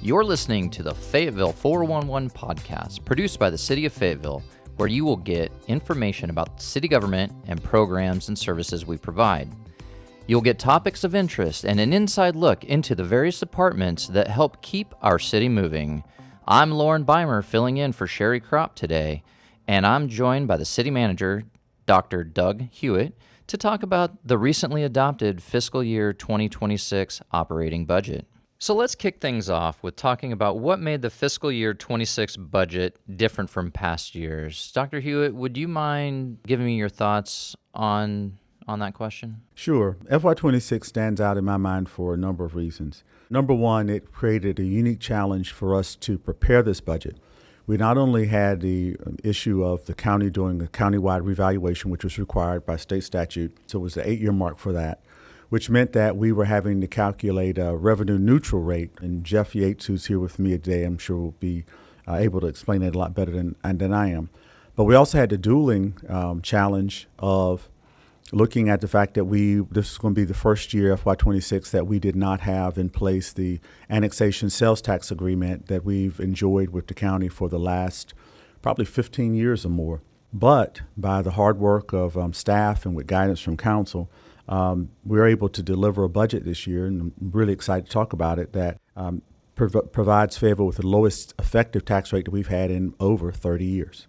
You're listening to the Fayetteville 411 podcast, produced by the City of Fayetteville, where you will get information about city government and programs and services we provide. You'll get topics of interest and an inside look into the various departments that help keep our city moving. I'm Lauren Beimer, filling in for Sherry Kropp today, and I'm joined by the city manager, Dr. Doug Hewett, to talk about the recently adopted fiscal year 2026 operating budget. So let's kick things off with talking about what made the fiscal year 26 budget different from past years. Dr. Hewett, would you mind giving me your thoughts on that question? Sure. FY26 stands out in my mind for a number of reasons. Number one, it created a unique challenge for us to prepare this budget. We not only had the issue of the county doing a countywide revaluation, which was required by state statute, so it was the 8-year mark for that, which meant that we were having to calculate a revenue neutral rate. And Jeff Yates, who's here with me today, I'm sure will be able to explain it a lot better than I am. But we also had the dueling challenge of looking at the fact that this is going to be the first year, FY26, that we did not have in place the annexation sales tax agreement that we've enjoyed with the county for the last probably 15 years or more. But by the hard work of staff and with guidance from council, we were able to deliver a budget this year, and I'm really excited to talk about it, that provides Fayetteville with the lowest effective tax rate that we've had in over 30 years.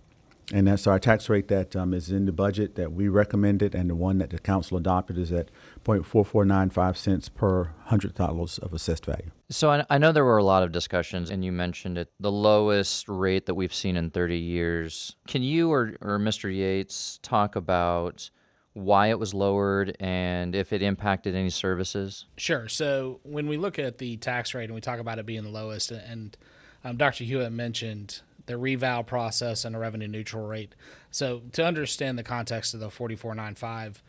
And that's our tax rate that is in the budget that we recommended, and the one that the council adopted is at 0.4495 cents per $100 of assessed value. So I know there were a lot of discussions, and you mentioned it, the lowest rate that we've seen in 30 years. Can you or Mr. Yates talk about why it was lowered and if it impacted any services? Sure. So when we look at the tax rate and we talk about it being the lowest, and Dr. Hewett mentioned the reval process and a revenue neutral rate. So to understand the context of the 44.95,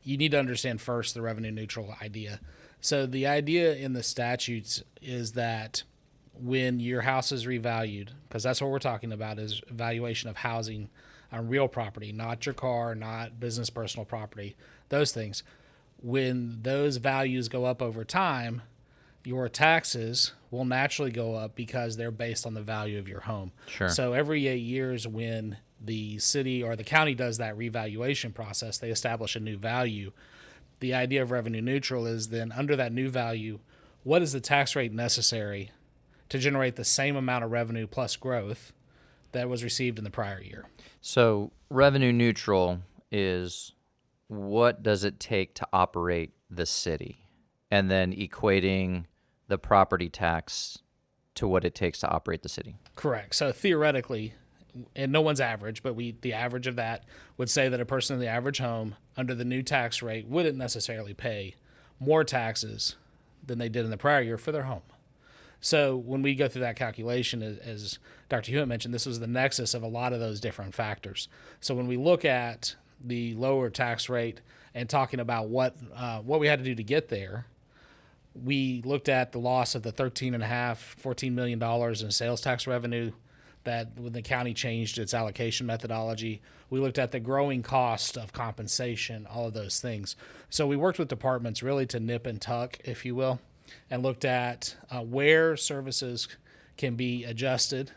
you need to understand first the revenue neutral idea. So the idea in the statutes is that when your house is revalued, because that's what we're talking about, is valuation of housing on real property, not your car, not business personal property, those things. When those values go up over time, your taxes will naturally go up because they're based on the value of your home. Sure. So every 8 years when the city or the county does that revaluation process, they establish a new value. The idea of revenue neutral is then under that new value, what is the tax rate necessary to generate the same amount of revenue plus growth that was received in the prior year? So revenue neutral is what does it take to operate the city, and then equating the property tax to what it takes to operate the city. Correct. So theoretically, and no one's average, but the average of that would say that a person in the average home under the new tax rate wouldn't necessarily pay more taxes than they did in the prior year for their home. So when we go through that calculation, as Dr. Hewett mentioned, this was the nexus of a lot of those different factors. So when we look at the lower tax rate and talking about what we had to do to get there, we looked at the loss of the $14 million in sales tax revenue that when the county changed its allocation methodology. We looked at the growing cost of compensation, all of those things. So we worked with departments really to nip and tuck, if you will, and looked at where services can be adjusted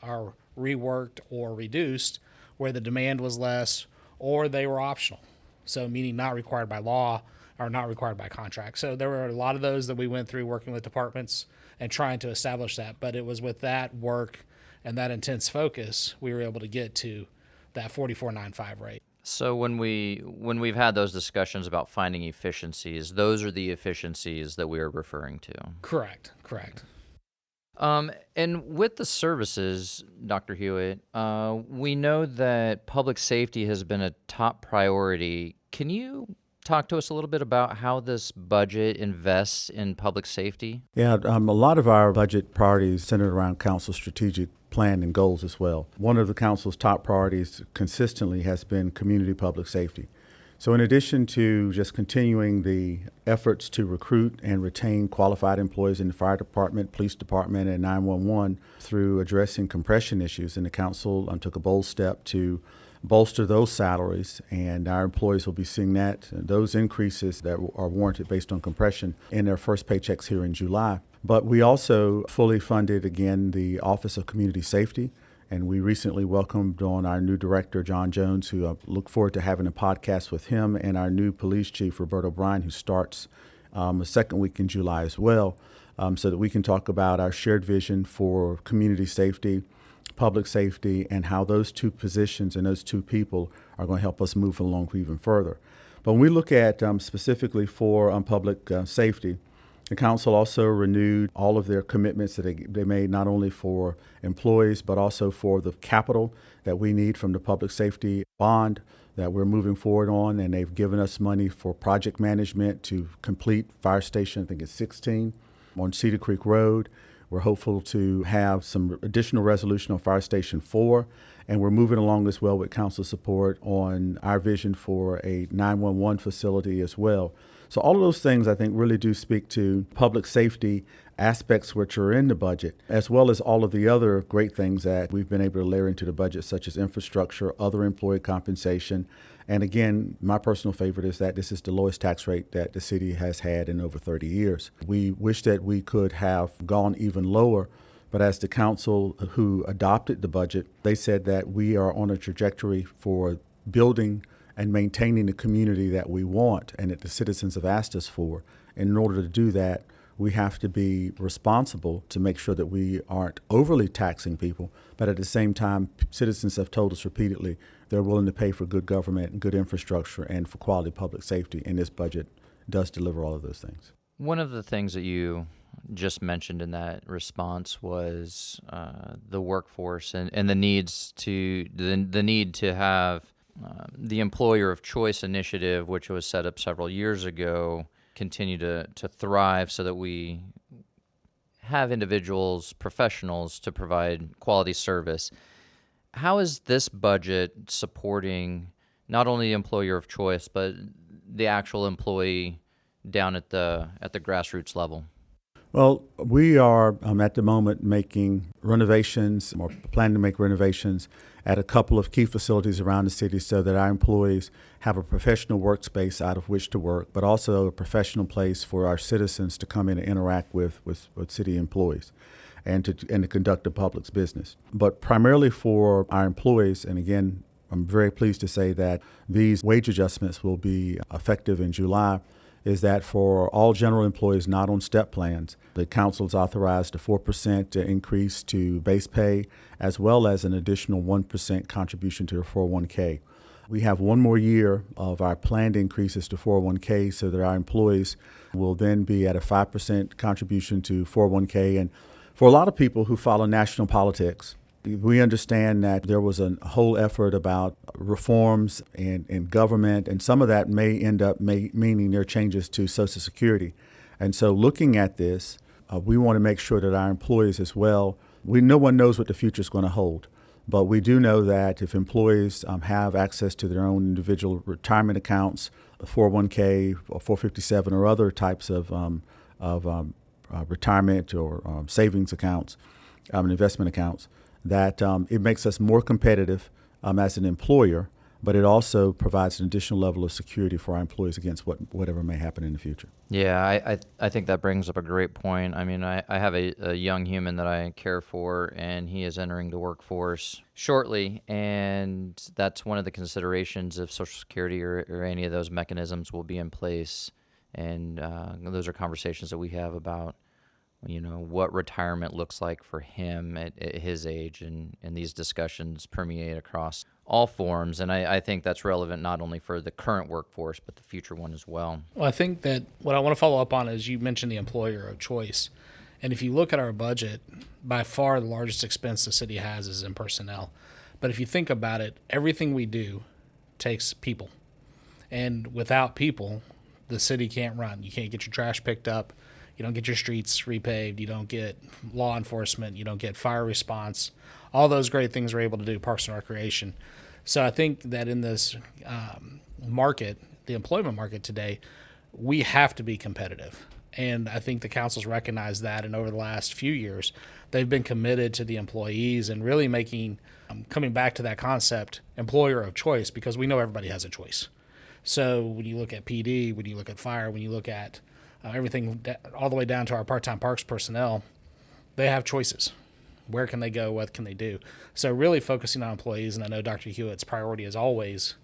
or reworked or reduced, where the demand was less or they were optional. So meaning not required by law or not required by contract. So there were a lot of those that we went through working with departments and trying to establish that. But it was with that work and that intense focus, we were able to get to that 44.95 rate. So when we've had those discussions about finding efficiencies, those are the efficiencies that we are referring to. Correct. And with the services, Dr. Hewett, we know that public safety has been a top priority. Can you talk to us a little bit about how this budget invests in public safety? Yeah, a lot of our budget priorities centered around council's strategic plan and goals as well. One of the council's top priorities consistently has been community public safety. So in addition to just continuing the efforts to recruit and retain qualified employees in the fire department, police department, and 911 through addressing compression issues, and the council took a bold step to bolster those salaries, and our employees will be seeing those increases that are warranted based on compression in their first paychecks here in July. But we also fully funded, again, the Office of Community Safety. And we recently welcomed on our new director, John Jones, who I look forward to having a podcast with him, and our new police chief, Roberto Bryan, who starts the second week in July as well, so that we can talk about our shared vision for community safety, public safety, and how those two positions and those two people are going to help us move along even further. But when we look at specifically for public safety, the council also renewed all of their commitments that they made, not only for employees, but also for the capital that we need from the public safety bond that we're moving forward on. And they've given us money for project management to complete Fire Station, I think it's 16, on Cedar Creek Road. We're hopeful to have some additional resolution on Fire Station 4. And we're moving along as well with council support on our vision for a 911 facility as well. So all of those things, I think, really do speak to public safety aspects which are in the budget, as well as all of the other great things that we've been able to layer into the budget, such as infrastructure, other employee compensation. And again, my personal favorite is that this is the lowest tax rate that the city has had in over 30 years. We wish that we could have gone even lower, but as the council who adopted the budget, they said that we are on a trajectory for building and maintaining the community that we want and that the citizens have asked us for. And in order to do that, we have to be responsible to make sure that we aren't overly taxing people, but at the same time, citizens have told us repeatedly they're willing to pay for good government and good infrastructure and for quality public safety, and this budget does deliver all of those things. One of the things that you just mentioned in that response was the workforce and the needs to the need to have the employer of choice initiative, which was set up several years ago, continue to thrive so that we have individuals, professionals to provide quality service. How is this budget supporting not only the employer of choice, but the actual employee down at the grassroots level? Well, we are at the moment making renovations or planning to make renovations at a couple of key facilities around the city so that our employees have a professional workspace out of which to work, but also a professional place for our citizens to come in and interact with city employees and to conduct the public's business. But primarily for our employees, and again, I'm very pleased to say that these wage adjustments will be effective in July, is that for all general employees not on step plans, the council's authorized a 4% increase to base pay, as well as an additional 1% contribution to their 401k. We have one more year of our planned increases to 401k so that our employees will then be at a 5% contribution to 401k. And for a lot of people who follow national politics, we understand that there was a whole effort about reforms in government, and some of that may end up meaning there are changes to Social Security. And so looking at this, we want to make sure that our employees as well, no one knows what the future is going to hold, but we do know that if employees have access to their own individual retirement accounts, 401k or 457 or other types of retirement or savings accounts and investment accounts, that it makes us more competitive as an employer, but it also provides an additional level of security for our employees against whatever may happen in the future. Yeah, I think that brings up a great point. I mean, I have a young human that I care for, and he is entering the workforce shortly, and that's one of the considerations if Social Security or any of those mechanisms will be in place. And those are conversations that we have about what retirement looks like for him at his age, and these discussions permeate across all forms. And I think that's relevant not only for the current workforce, but the future one as well. Well, I think that what I want to follow up on is you mentioned the employer of choice. And if you look at our budget, by far the largest expense the city has is in personnel. But if you think about it, everything we do takes people. And without people, the city can't run. You can't get your trash picked up. You don't get your streets repaved. You don't get law enforcement. You don't get fire response. All those great things we're able to do, Parks and Recreation. So I think that in this market, the employment market today, we have to be competitive. And I think the council's recognized that. And over the last few years, they've been committed to the employees and really making, coming back to that concept, employer of choice, because we know everybody has a choice. So when you look at PD, when you look at fire, when you look at all the way down to our part-time parks personnel, they have choices. Where can they go? What can they do? So really focusing on employees, and I know Dr. Hewett's priority is always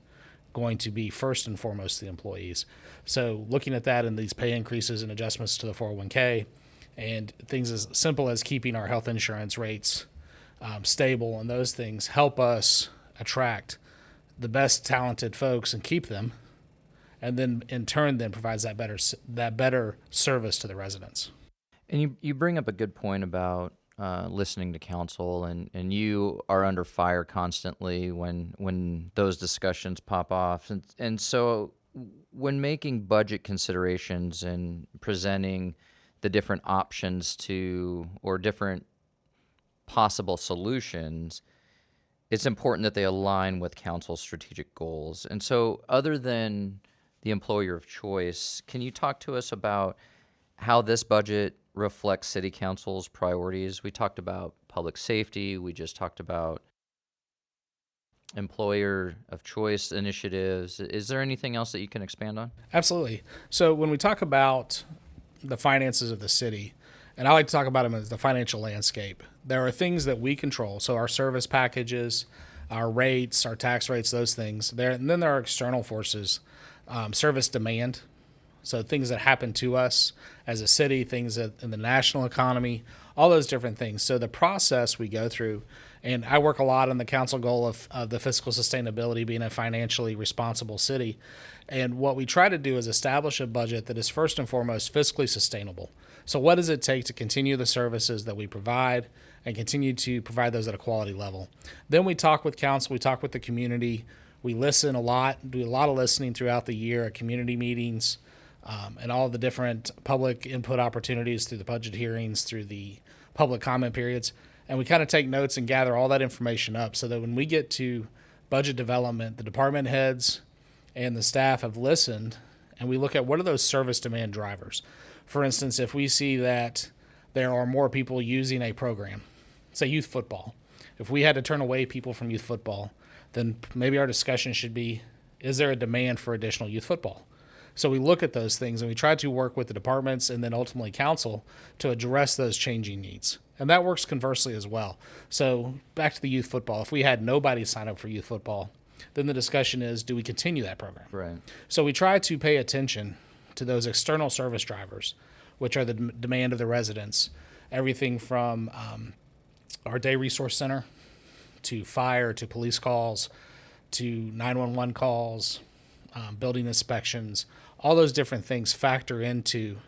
going to be first and foremost the employees. So looking at that and these pay increases and adjustments to the 401k and things as simple as keeping our health insurance rates stable, and those things help us attract the best talented folks and keep them, and then in turn then provides that better service to the residents. And you bring up a good point about listening to council, and you are under fire constantly when those discussions pop off. And so when making budget considerations and presenting the different options or different possible solutions, it's important that they align with council's strategic goals. And so other than the employer of choice, can you talk to us about how this budget reflects city council's priorities? We talked about public safety. We just talked about employer of choice initiatives. Is there anything else that you can expand on? Absolutely. So when we talk about the finances of the city, and I like to talk about them as the financial landscape, there are things that we control. So our service packages, our rates, our tax rates, those things. And then there are external forces, service demand. So things that happen to us as a city, things in the national economy, all those different things. So the process we go through, and I work a lot on the council goal of the fiscal sustainability, being a financially responsible city. And what we try to do is establish a budget that is first and foremost fiscally sustainable. So what does it take to continue the services that we provide and continue to provide those at a quality level? Then we talk with council, we talk with the community, we listen a lot, do a lot of listening throughout the year at community meetings, and all the different public input opportunities through the budget hearings, through the public comment periods. And we kind of take notes and gather all that information up so that when we get to budget development, the department heads and the staff have listened, and we look at what are those service demand drivers. For instance, if we see that there are more people using a program, say youth football, if we had to turn away people from youth football, then maybe our discussion should be, is there a demand for additional youth football? So we look at those things and we try to work with the departments and then ultimately council to address those changing needs. And that works conversely as well. So back to the youth football. If we had nobody sign up for youth football, then the discussion is, do we continue that program? Right. So we try to pay attention to those external service drivers, which are the demand of the residents. Everything from our day resource center to fire to police calls to 911 calls, building inspections, all those different things factor into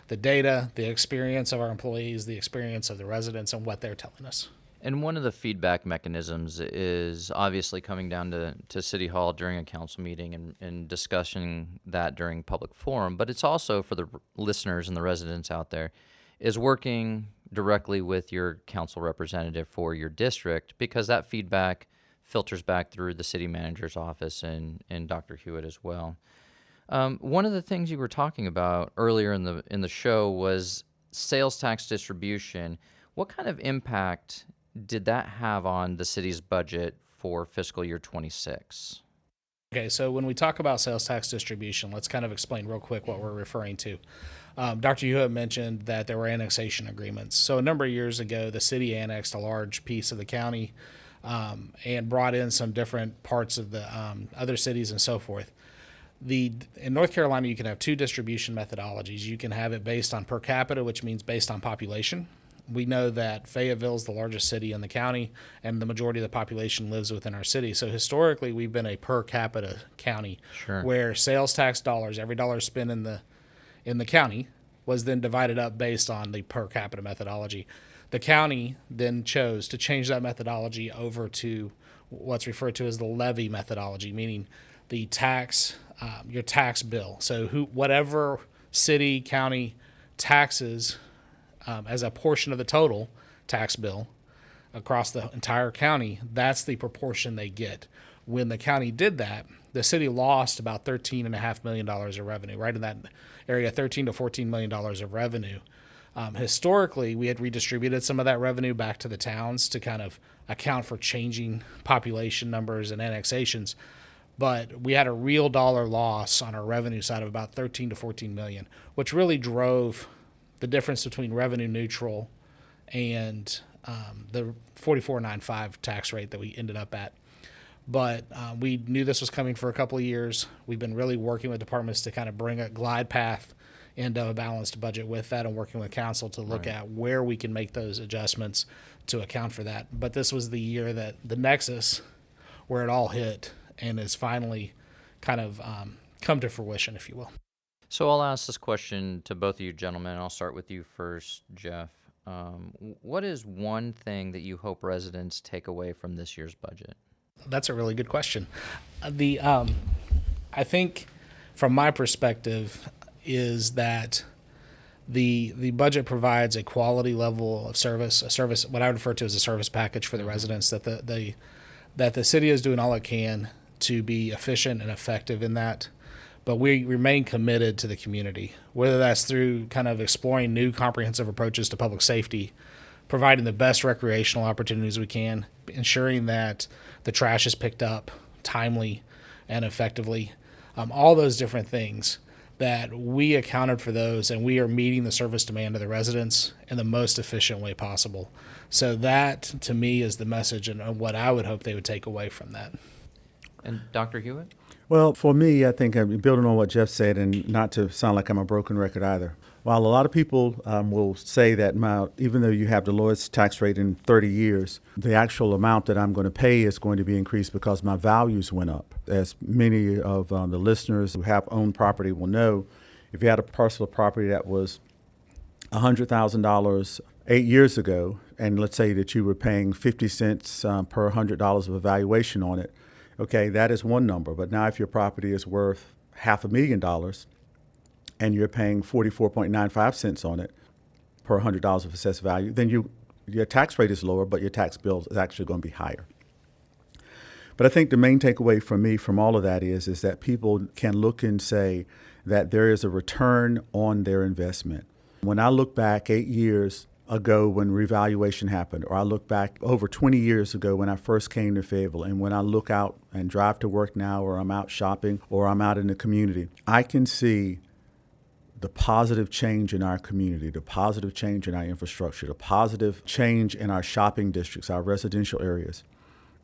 the data, the experience of our employees, the experience of the residents, and what they're telling us. And one of the feedback mechanisms is obviously coming down to City Hall during a council meeting and discussing that during public forum, but it's also for the listeners and the residents out there, is working directly with your council representative for your district, because that feedback filters back through the city manager's office and Dr. Hewett as well. One of the things you were talking about earlier in the show was sales tax distribution. What kind of impact did that have on the city's budget for fiscal year 26? Okay, so when we talk about sales tax distribution, let's kind of explain real quick what we're referring to. Dr. Hewett mentioned that there were annexation agreements. So a number of years ago, the city annexed a large piece of the county and brought in some different parts of the other cities and so forth. In North Carolina, you can have two distribution methodologies. You can have it based on per capita, which means based on population. We know that Fayetteville is the largest city in the county, and the majority of the population lives within our city. So historically, we've been a per capita county, Sure. where sales tax dollars, every dollar spent in the county, was then divided up based on the per capita methodology. The county then chose to change that methodology over to what's referred to as the levy methodology, meaning the tax, your tax bill. So whatever city, county taxes as a portion of the total tax bill across the entire county, that's the proportion they get. When the county did that, the city lost about $13.5 million of revenue, right in that area, $13 to $14 million of revenue. Historically, we had redistributed some of that revenue back to the towns to kind of account for changing population numbers and annexations. but we had a real dollar loss on our revenue side of about 13 to 14 million, which really drove the difference between revenue neutral and the 44.95 tax rate that we ended up at. But we knew this was coming for a couple of years. We've been really working with departments to kind of bring a glide path into a balanced budget with that, and working with council to look at where we can make those adjustments to account for that. But this was the year that the nexus where it all hit and is finally kind of come to fruition, if you will. So I'll ask this question to both of you gentlemen. I'll start with you first, Jeff. What is one thing that you hope residents take away from this year's budget? That's a really good question. I think from my perspective is that the budget provides a quality level of service, what I would refer to as a service package for the residents, that the city is doing all it can to be efficient and effective in that. But we remain committed to the community, whether that's through kind of exploring new comprehensive approaches to public safety, providing the best recreational opportunities we can, ensuring that the trash is picked up timely and effectively, all those different things, that we accounted for those and we are meeting the service demand of the residents in the most efficient way possible. So that, to me, is the message and what I would hope they would take away from that. And Dr. Hewett? Well, for me, I think I'm building on what Jeff said, and not to sound like I'm a broken record either. While a lot of people will say that even though you have the lowest tax rate in 30 years, the actual amount that I'm going to pay is going to be increased because my values went up. As many of the listeners who have owned property will know, if you had a parcel of property that was $100,000 8 years ago, and let's say that you were paying 50 cents per $100 of evaluation on it, okay, that is one number. But now if your property is worth $500,000 and you're paying 44.95 cents on it per $100 of assessed value, then your tax rate is lower, but your tax bill is actually going to be higher. But I think the main takeaway for me from all of that is that people can look and say that there is a return on their investment. When I look back 8 years ago when revaluation happened, or I look back over 20 years ago when I first came to Fayetteville, and when I look out and drive to work now, or I'm out shopping, or I'm out in the community, I can see the positive change in our community, the positive change in our infrastructure, the positive change in our shopping districts, our residential areas.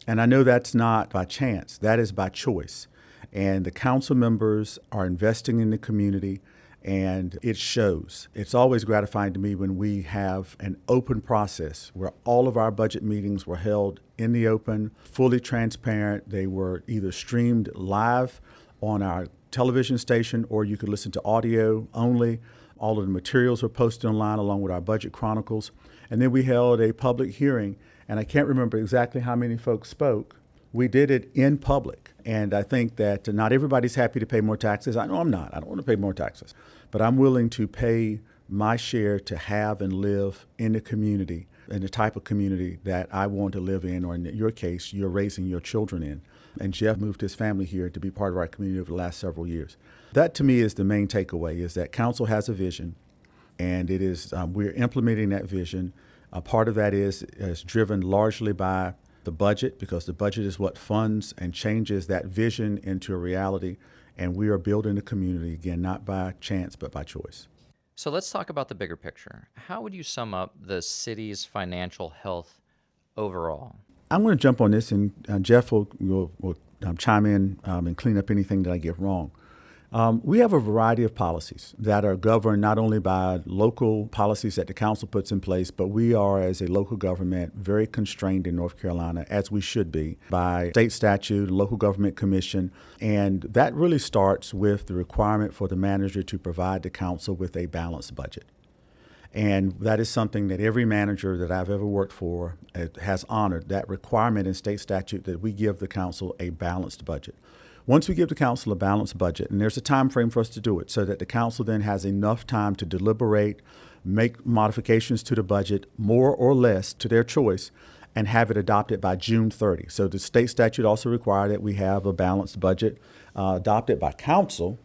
And I know that's not by chance, that is by choice. And the council members are investing in the community, and it shows. It's always gratifying to me when we have an open process where all of our budget meetings were held in the open, fully transparent. They were either streamed live on our television station, or you could listen to audio only. All of the materials were posted online along with our budget chronicles. And then we held a public hearing, and I can't remember exactly how many folks spoke. We did it in public. And I think that not everybody's happy to pay more taxes. I know I'm not. I don't want to pay more taxes. But I'm willing to pay my share to have and live in the community, in the type of community that I want to live in, or in your case, you're raising your children in. And Jeff moved his family here to be part of our community over the last several years. That, to me, is the main takeaway, is that council has a vision, and it is we're implementing that vision. A part of that is driven largely by the budget, because the budget is what funds and changes that vision into a reality. And we are building a community, again, not by chance, but by choice. So let's talk about the bigger picture. How would you sum up the city's financial health overall? I'm going to jump on this, and Jeff will chime in and clean up anything that I get wrong. We have a variety of policies that are governed not only by local policies that the council puts in place, but we are, as a local government, very constrained in North Carolina, as we should be, by state statute, local government commission. And that really starts with the requirement for the manager to provide the council with a balanced budget. And that is something that every manager that I've ever worked for has honored, that requirement in state statute that we give the council a balanced budget. Once we give the council a balanced budget, and there's a time frame for us to do it, so that the council then has enough time to deliberate, make modifications to the budget, more or less to their choice, and have it adopted by June 30. So the state statute also requires that we have a balanced budget adopted by council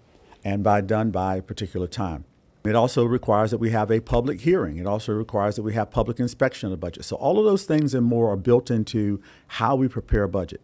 and done by a particular time. It also requires that we have a public hearing. It also requires that we have public inspection of the budget. So all of those things and more are built into how we prepare a budget.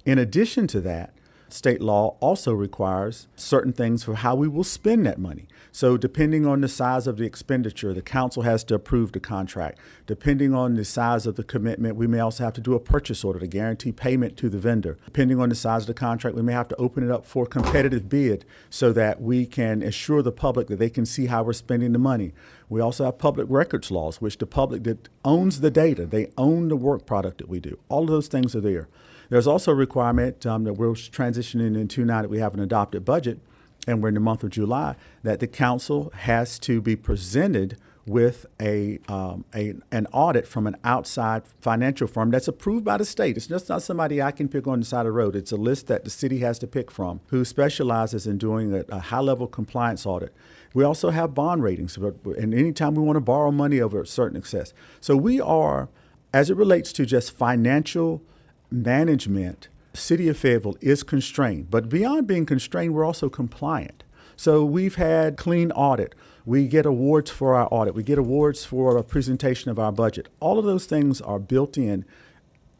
In addition to that, state law also requires certain things for how we will spend that money. So depending on the size of the expenditure, the council has to approve the contract. Depending on the size of the commitment, we may also have to do a purchase order to guarantee payment to the vendor. Depending on the size of the contract, we may have to open it up for a competitive bid so that we can assure the public that they can see how we're spending the money. We also have public records laws, which the public that owns the data, they own the work product that we do. All of those things are there. There's also a requirement that we're transitioning into now that we have an adopted budget, and we're in the month of July, that the council has to be presented with an audit from an outside financial firm that's approved by the state. It's just not somebody I can pick on the side of the road. It's a list that the city has to pick from, who specializes in doing a high-level compliance audit. We also have bond ratings, and anytime we want to borrow money over a certain excess. So we are, as it relates to just financial management, City of Fayetteville is constrained. But beyond being constrained, we're also compliant. So we've had clean audit. We get awards for our audit. We get awards for a presentation of our budget. All of those things are built in.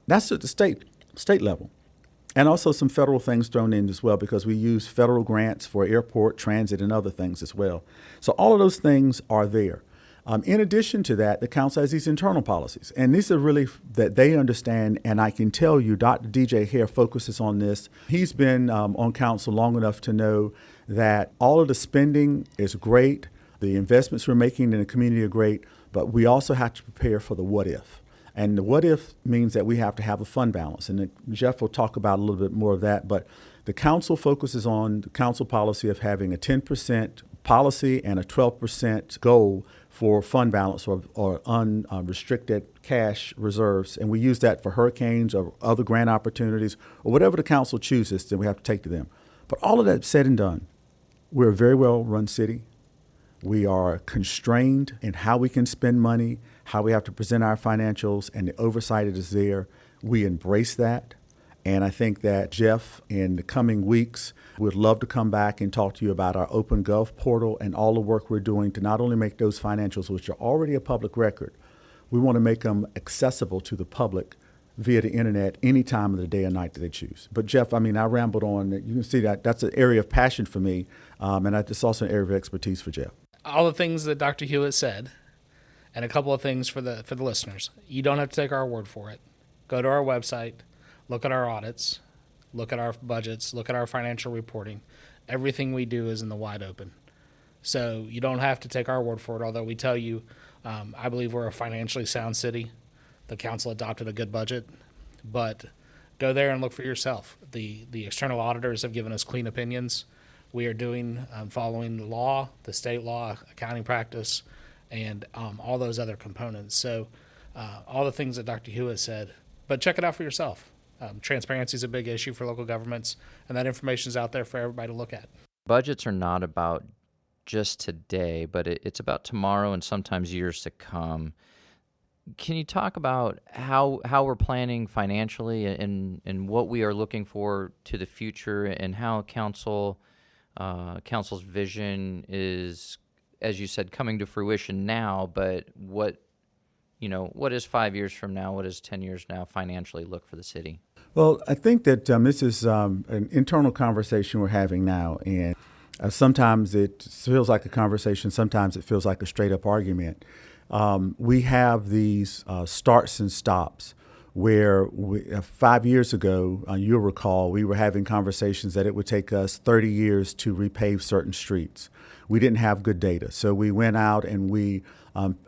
That's at the state level. And also some federal things thrown in as well, because we use federal grants for airport, transit, and other things as well. So all of those things are there. In addition to that, the council has these internal policies, and these are really that they understand, and I can tell you Dr. DJ Hare focuses on this. He's been on council long enough to know that all of the spending is great, the investments we're making in the community are great, but we also have to prepare for the what if. And the what if means that we have to have a fund balance, and Jeff will talk about a little bit more of that, but the council focuses on the council policy of having a 10% policy and a 12% goal for fund balance or unrestricted cash reserves. And we use that for hurricanes or other grant opportunities or whatever the council chooses that we have to take to them. But all of that said and done, we're a very well-run city. We are constrained in how we can spend money, how we have to present our financials, and the oversight that is there. We embrace that. And I think that Jeff, in the coming weeks, would love to come back and talk to you about our Open Gov portal and all the work we're doing to not only make those financials, which are already a public record, we want to make them accessible to the public via the internet any time of the day or night that they choose. But Jeff, I rambled on. You can see that that's an area of passion for me, and it's also an area of expertise for Jeff. All the things that Dr. Hewett said, and a couple of things for the listeners. You don't have to take our word for it. Go to our website. Look at our audits, look at our budgets, look at our financial reporting. Everything we do is in the wide open. So you don't have to take our word for it, although we tell you, I believe we're a financially sound city. The council adopted a good budget, but go there and look for yourself. The external auditors have given us clean opinions. We are doing, following the law, the state law, accounting practice, and all those other components. So all the things that Dr. Hewett said, but check it out for yourself. Transparency is a big issue for local governments, and that information is out there for everybody to look at. Budgets are not about just today, but it's about tomorrow and sometimes years to come. Can you talk about how we're planning financially and what we are looking for to the future, and how council's vision is, as you said, coming to fruition now, but what is 5 years from now? What does 10 years now financially look for the city? Well, I think that this is an internal conversation we're having now, and sometimes it feels like a conversation, sometimes it feels like a straight-up argument. We have these starts and stops where 5 years ago, you'll recall, we were having conversations that it would take us 30 years to repave certain streets. We didn't have good data, so we went out and we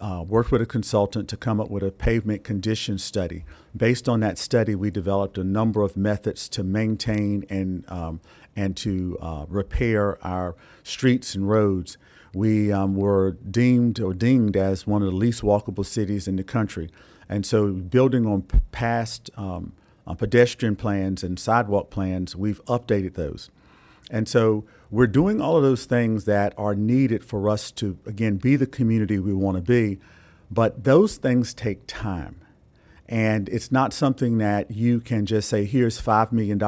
worked with a consultant to come up with a pavement condition study. Based on that study, we developed a number of methods to maintain and to repair our streets and roads. We were deemed as one of the least walkable cities in the country. And so building on past pedestrian plans and sidewalk plans, we've updated those. And so we're doing all of those things that are needed for us to, again, be the community we want to be. But those things take time. And it's not something that you can just say, here's $5 million,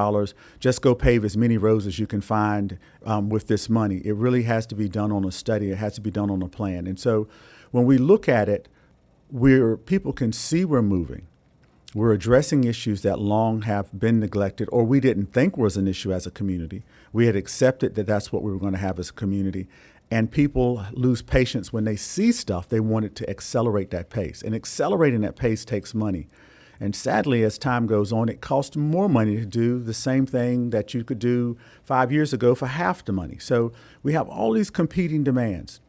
just go pave as many roads as you can find with this money. It really has to be done on a study. It has to be done on a plan. And so when we look at it, people can see we're moving. We're addressing issues that long have been neglected or we didn't think was an issue as a community. We had accepted that that's what we were going to have as a community. And people lose patience when they see stuff. They want it to accelerate that pace. And accelerating that pace takes money. And sadly, as time goes on, it costs more money to do the same thing that you could do 5 years ago for half the money. So we have all these competing demands.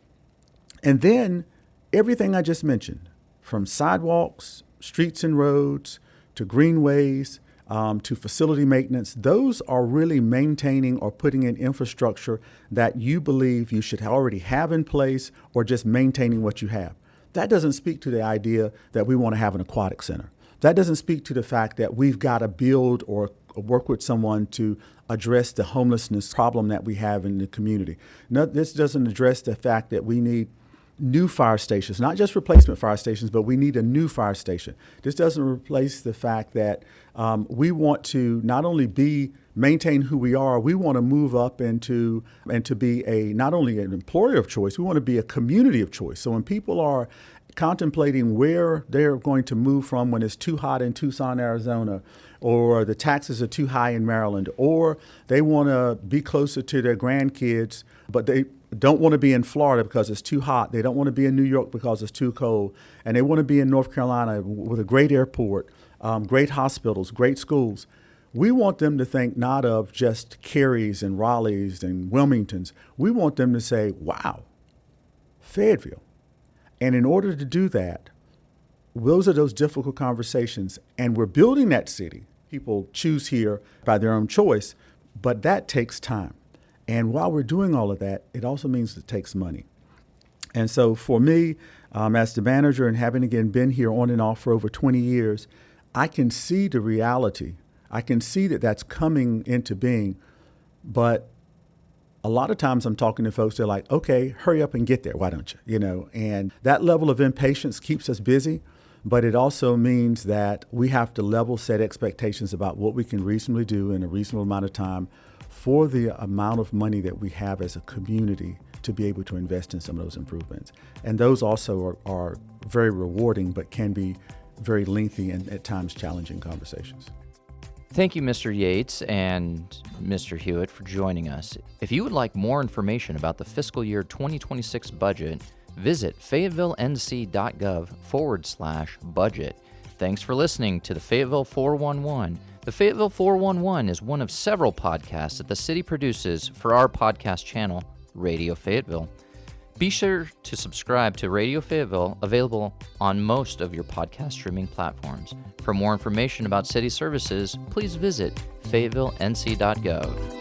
And then everything I just mentioned, from sidewalks, streets and roads, to greenways, to facility maintenance, those are really maintaining or putting in infrastructure that you believe you should already have in place or just maintaining what you have. That doesn't speak to the idea that we want to have an aquatic center. That doesn't speak to the fact that we've got to build or work with someone to address the homelessness problem that we have in the community. No, this doesn't address the fact that we need new fire stations, not just replacement fire stations, but we need a new fire station. This doesn't replace the fact that we want to not only maintain who we are, we want to move up and to be not only an employer of choice, we want to be a community of choice. So when people are contemplating where they're going to move from when it's too hot in Tucson, Arizona, or the taxes are too high in Maryland, or they want to be closer to their grandkids, but they don't want to be in Florida because it's too hot. They don't want to be in New York because it's too cold. And they want to be in North Carolina with a great airport, great hospitals, great schools. We want them to think not of just Carys and Raleighs and Wilmingtons. We want them to say, wow, Fayetteville. And in order to do that, those are those difficult conversations. And we're building that city. People choose here by their own choice, but that takes time. And while we're doing all of that, it also means it takes money. And so for me, as the manager and having again been here on and off for over 20 years, I can see the reality. I can see that that's coming into being. But a lot of times I'm talking to folks, they're like, okay, hurry up and get there. Why don't you? And that level of impatience keeps us busy. But it also means that we have to level set expectations about what we can reasonably do in a reasonable amount of time for the amount of money that we have as a community to be able to invest in some of those improvements. And those also are very rewarding, but can be very lengthy and at times challenging conversations. Thank you, Mr. Yates and Mr. Hewett, for joining us. If you would like more information about the fiscal year 2026 budget, visit fayetteville.nc.gov/budget. Thanks for listening to the Fayetteville 411. The Fayetteville 411 is one of several podcasts that the city produces for our podcast channel, Radio Fayetteville. Be sure to subscribe to Radio Fayetteville, available on most of your podcast streaming platforms. For more information about city services, please visit fayetteville.nc.gov.